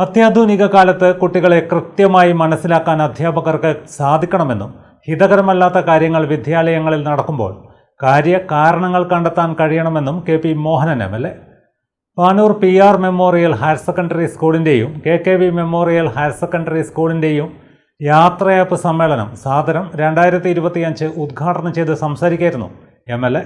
അത്യാധുനിക കാലത്ത് കുട്ടികളെ കൃത്യമായി മനസ്സിലാക്കാൻ അധ്യാപകർക്ക് സാധിക്കണമെന്നും ഹിതകരമല്ലാത്ത കാര്യങ്ങൾ വിദ്യാലയങ്ങളിൽ നടക്കുമ്പോൾ കാരണങ്ങൾ കണ്ടെത്താൻ കഴിയണമെന്നും KP Mohanan MLA. Panoor PR memorial higher secondary സ്കൂളിൻ്റെയും KKV മെമ്മോറിയൽ ഹയർ സെക്കൻഡറി സ്കൂളിൻ്റെയും യാത്രയയപ്പ് സമ്മേളനം സാദരം 2025 ഉദ്ഘാടനം ചെയ്ത് സംസാരിക്കുകയായിരുന്നു MLA.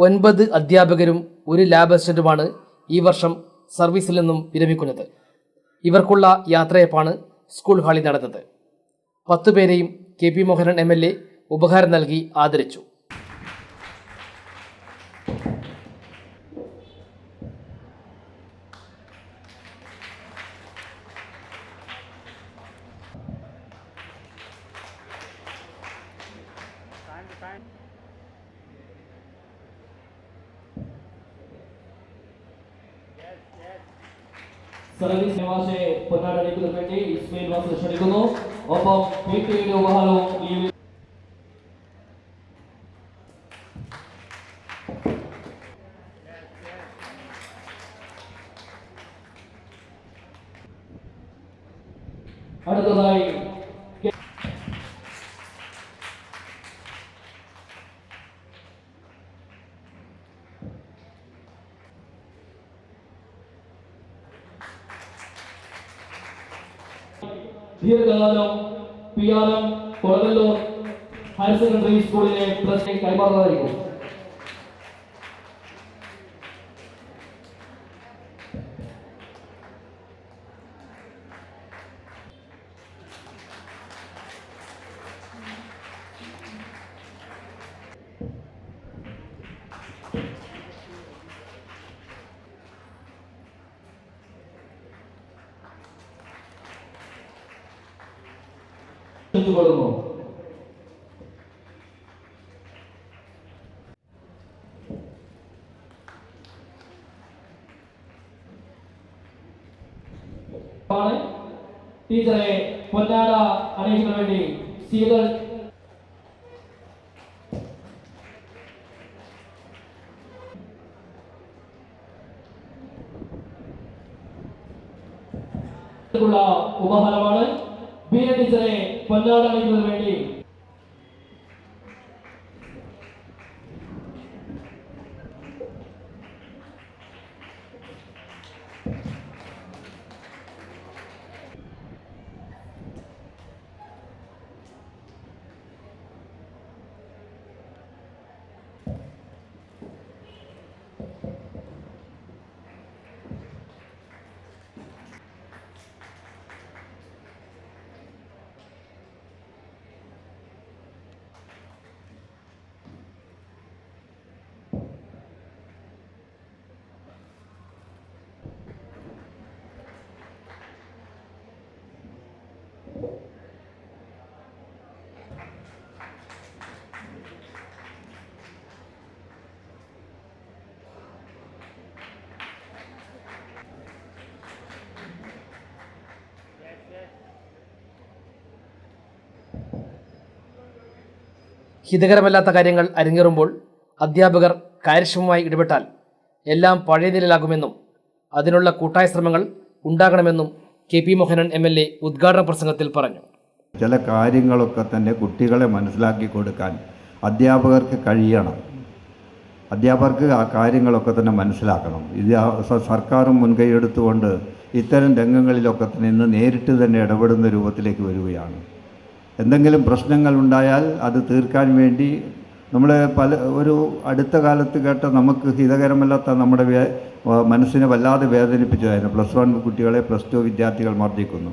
ഒൻപത് അധ്യാപകരും ഒരു ലാബ് അസിസ്റ്റന്റുമാണ് ഈ വർഷം സർവീസിൽ നിന്നും വിരമിക്കുന്നത്. ഇവർക്കുള്ള യാത്രയപ്പാണ് സ്കൂൾ ഹാളിൽ നടന്നത്. 10 പേരെയും KP മോഹനൻ MLA ഉപഹാരം നൽകി ആദരിച്ചു. സർവീസ് നിവാസെ പൊന്നാടടിക്കുന്നതിന് വേണ്ടി ഇസ്മയിൽ വാസ് ക്ഷണിക്കുന്നു. ഒപ്പം PTA ഉപഹാരവും അടുത്തതായി ദീർഘകാലം PRM കൊളവല്ലൂർ ഹയർ സെക്കൻഡറി സ്കൂളിലെ പ്രസിഡന്റ് കൈമാറുന്നതായിരിക്കും. കൊടുക്കുന്നു. ടീച്ചറെ പൊന്നാട അണിയിക്കുന്നതിന് വേണ്ടി സീതൾ ഉപഹാരമാണ്. ബീന ടീച്ചറെ പൊന്നാട അണിയിക്കുന്നതിന് വേണ്ടി ഹിതകരമല്ലാത്ത കാര്യങ്ങൾ അരങ്ങേറുമ്പോൾ അധ്യാപകർ കാര്യക്ഷമമായി ഇടപെട്ടാൽ എല്ലാം പഴയ നിലയിലാകുമെന്നും അതിനുള്ള കൂട്ടായ ശ്രമങ്ങൾ ഉണ്ടാകണമെന്നും KP മോഹനൻ MLA ഉദ്ഘാടന പ്രസംഗത്തിൽ പറഞ്ഞു. ചില കാര്യങ്ങളൊക്കെ തന്നെ കുട്ടികളെ മനസ്സിലാക്കി കൊടുക്കാൻ അധ്യാപകർക്ക് കഴിയണം. അധ്യാപകർക്ക് ആ കാര്യങ്ങളൊക്കെ തന്നെ മനസ്സിലാക്കണം. ഇത് സർക്കാരും മുൻകൈയെടുത്തുകൊണ്ട് ഇത്തരം രംഗങ്ങളിലൊക്കെ തന്നെ ഇന്ന് നേരിട്ട് തന്നെ ഇടപെടുന്ന രൂപത്തിലേക്ക് വരികയാണ്. എന്തെങ്കിലും പ്രശ്നങ്ങൾ ഉണ്ടായാൽ അത് തീർക്കാൻ വേണ്ടി നമ്മൾ ഒരു അടുത്ത കാലത്ത് കേട്ട നമുക്ക് ഹിതകരമല്ലാത്ത നമ്മുടെ മനസ്സിനെ വല്ലാതെ വേദനിപ്പിച്ചതായിരുന്നു. +1 കുട്ടികളെ +2 വിദ്യാർത്ഥികൾ മർദ്ദിക്കുന്നു.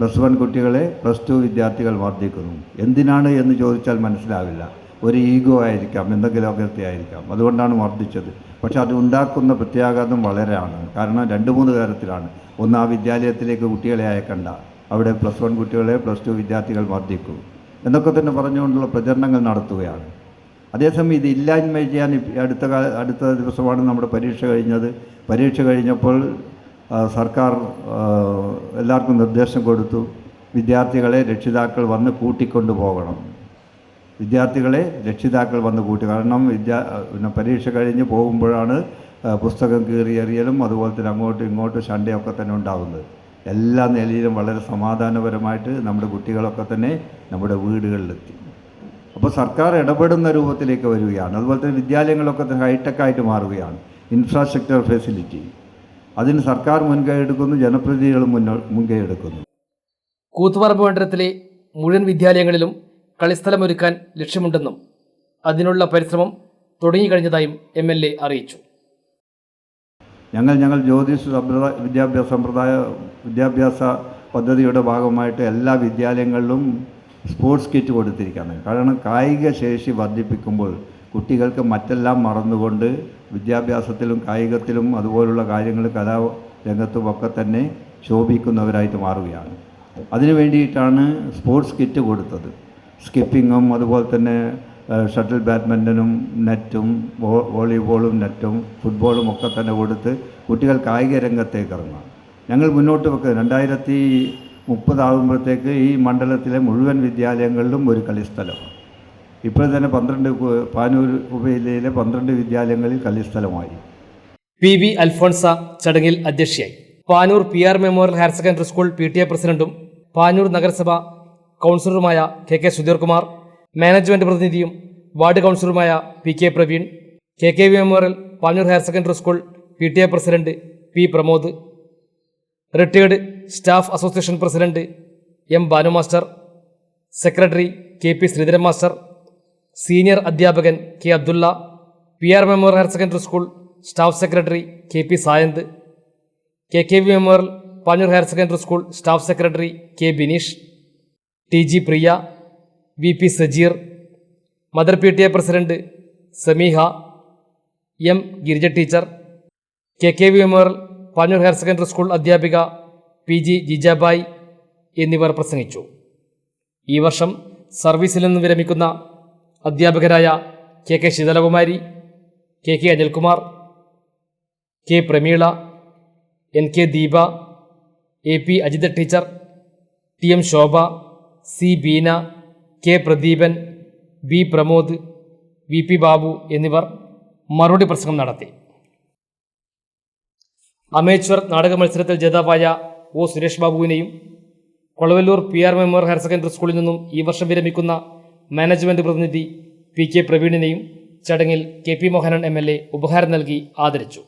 +1 കുട്ടികളെ +2 വിദ്യാർത്ഥികൾ മർദ്ദിക്കുന്നു. എന്തിനാണ് എന്ന് ചോദിച്ചാൽ മനസ്സിലാവില്ല. ഒരു ഈഗോ ആയിരിക്കാം, എന്തെങ്കിലും അകൃത്യമായിരിക്കാം, അതുകൊണ്ടാണ് മർദ്ദിച്ചത്. പക്ഷെ അത് ഉണ്ടാക്കുന്ന പ്രത്യാഘാതം വളരെയാണ്. കാരണം 2-3 തരത്തിലാണ്. ഒന്ന്, ആ വിദ്യാലയത്തിലേക്ക് കുട്ടികളെ അയക്കണ്ട. അവിടെ +1 കുട്ടികളെ +2 വിദ്യാർത്ഥികൾ വർദ്ധിക്കൂ എന്നൊക്കെ തന്നെ പറഞ്ഞുകൊണ്ടുള്ള പ്രചരണങ്ങൾ നടത്തുകയാണ്. അതേസമയം ഇത് ഇല്ലായ്മ ചെയ്യാൻ അടുത്ത ദിവസമാണ് നമ്മുടെ പരീക്ഷ കഴിഞ്ഞത്. പരീക്ഷ കഴിഞ്ഞപ്പോൾ സർക്കാർ എല്ലാവർക്കും നിർദ്ദേശം കൊടുത്തു, വിദ്യാർത്ഥികളെ രക്ഷിതാക്കൾ വന്ന് കൂട്ടിക്കൊണ്ടു പോകണം. വിദ്യാർത്ഥികളെ രക്ഷിതാക്കൾ വന്ന് കൂട്ടി, കാരണം പരീക്ഷ കഴിഞ്ഞ് പോകുമ്പോഴാണ് പുസ്തകം കീറിയെറിയലും അതുപോലെ തന്നെ അങ്ങോട്ടും ഇങ്ങോട്ടും ശണ്ടയൊക്കെ തന്നെ ഉണ്ടാകുന്നത്. എല്ലാ നിലയിലും വളരെ സമാധാനപരമായിട്ട് നമ്മുടെ കുട്ടികളൊക്കെ തന്നെ നമ്മുടെ വീടുകളിലെത്തി. അപ്പോൾ സർക്കാർ ഇടപെടുന്ന രൂപത്തിലേക്ക് വരികയാണ്. അതുപോലെ തന്നെ വിദ്യാലയങ്ങളൊക്കെ തന്നെ ഹൈടെക്കായിട്ട് മാറുകയാണ്. ഇൻഫ്രാസ്ട്രക്ചർ ഫെസിലിറ്റി അതിന് സർക്കാർ മുൻകൈ എടുക്കുന്നു, ജനപ്രതിനിധികൾ മുൻകൈ എടുക്കുന്നു. കൂത്തുപറമ്പ് മണ്ഡലത്തിലെ മുഴുവൻ വിദ്യാലയങ്ങളിലും കളിസ്ഥലമൊരുക്കാൻ ലക്ഷ്യമുണ്ടെന്നും അതിനുള്ള പരിശ്രമം തുടങ്ങിക്കഴിഞ്ഞതായും MLA അറിയിച്ചു. ഞങ്ങൾ ജ്യോതിഷ വിദ്യാഭ്യാസ പദ്ധതിയുടെ ഭാഗമായിട്ട് എല്ലാ വിദ്യാലയങ്ങളിലും സ്പോർട്സ് കിറ്റ് കൊടുത്തിരിക്കുകയാണ്. കാരണം കായിക ശേഷി വർദ്ധിപ്പിക്കുമ്പോൾ കുട്ടികൾക്ക് മറ്റെല്ലാം മറന്നുകൊണ്ട് വിദ്യാഭ്യാസത്തിലും കായികത്തിലും അതുപോലുള്ള കാര്യങ്ങൾ കലാരംഗത്തുമൊക്കെ തന്നെ ശോഭിക്കുന്നവരായിട്ട് മാറുകയാണ്. അതിനു വേണ്ടിയിട്ടാണ് സ്പോർട്സ് കിറ്റ് കൊടുത്തത്. സ്കിപ്പിങ്ങും അതുപോലെ തന്നെ ഷട്ടിൽ ബാഡ്മിൻ്റനും നെറ്റും വോളിബോളും നെറ്റും ഫുട്ബോളും ഒക്കെ തന്നെ കൊടുത്ത് കുട്ടികൾ കായിക രംഗത്തേക്ക് ഇറങ്ങുക. ഞങ്ങൾ മുന്നോട്ട് വെക്കുക 2030 ആകുമ്പോഴത്തേക്ക് ഈ മണ്ഡലത്തിലെ മുഴുവൻ വിദ്യാലയങ്ങളിലും ഒരു കളിസ്ഥലമാണ്. ഇപ്പോൾ തന്നെ പാനൂർ ഉപജില്ലയിലെ 12 വിദ്യാലയങ്ങളിൽ കളിസ്ഥലമായി. PV അൽഫോൺസ ചടങ്ങിൽ അധ്യക്ഷയായി. Panoor PR memorial higher secondary school PTA പ്രസിഡന്റും പാനൂർ നഗരസഭ കൗൺസിലറുമായ KK സുധീർ കുമാർ, മാനേജ്മെന്റ് പ്രതിനിധിയും വാർഡ് കൗൺസിലറുമായ PK Praveen, KKV memorial Panoor higher secondary school PTA president P Pramod, retired staff association president M Banu master, secretary KP Sreedharan master, senior അധ്യാപകൻ K Abdulla, PR memorial higher secondary school staff secretary KP Sayanth, KKV memorial Panoor higher secondary school staff secretary K Bineesh, TG പ്രിയ, VP Sajeer, mother PTA president Sameeha, M Girija teacher, KKV memorial Panoor higher secondary school അധ്യാപിക PG Jijabai എന്നിവർ പ്രസംഗിച്ചു. ഈ വർഷം സർവീസിൽ നിന്ന് വിരമിക്കുന്ന അധ്യാപകരായ KK Sheethalakumari, KK Anilkumar, K Prameela, NK Deepa, AP Ajitha teacher, TM Shobha, C Beena, K Pradeepan, B Pramod, VP Babu എന്നിവർ മറുപടി പ്രസംഗം നടത്തി. അമേച്വർ നാടക മത്സരത്തിൽ ജേതാവായ O സുരേഷ് ബാബുവിനെയും Kolavallur PR memorial higher secondary സ്കൂളിൽ നിന്നും ഈ വർഷം വിരമിക്കുന്ന മാനേജ്മെന്റ് പ്രതിനിധി PK പ്രവീണിനെയും ചടങ്ങിൽ KP മോഹനൻ MLA ഉപഹാരം നൽകി ആദരിച്ചു.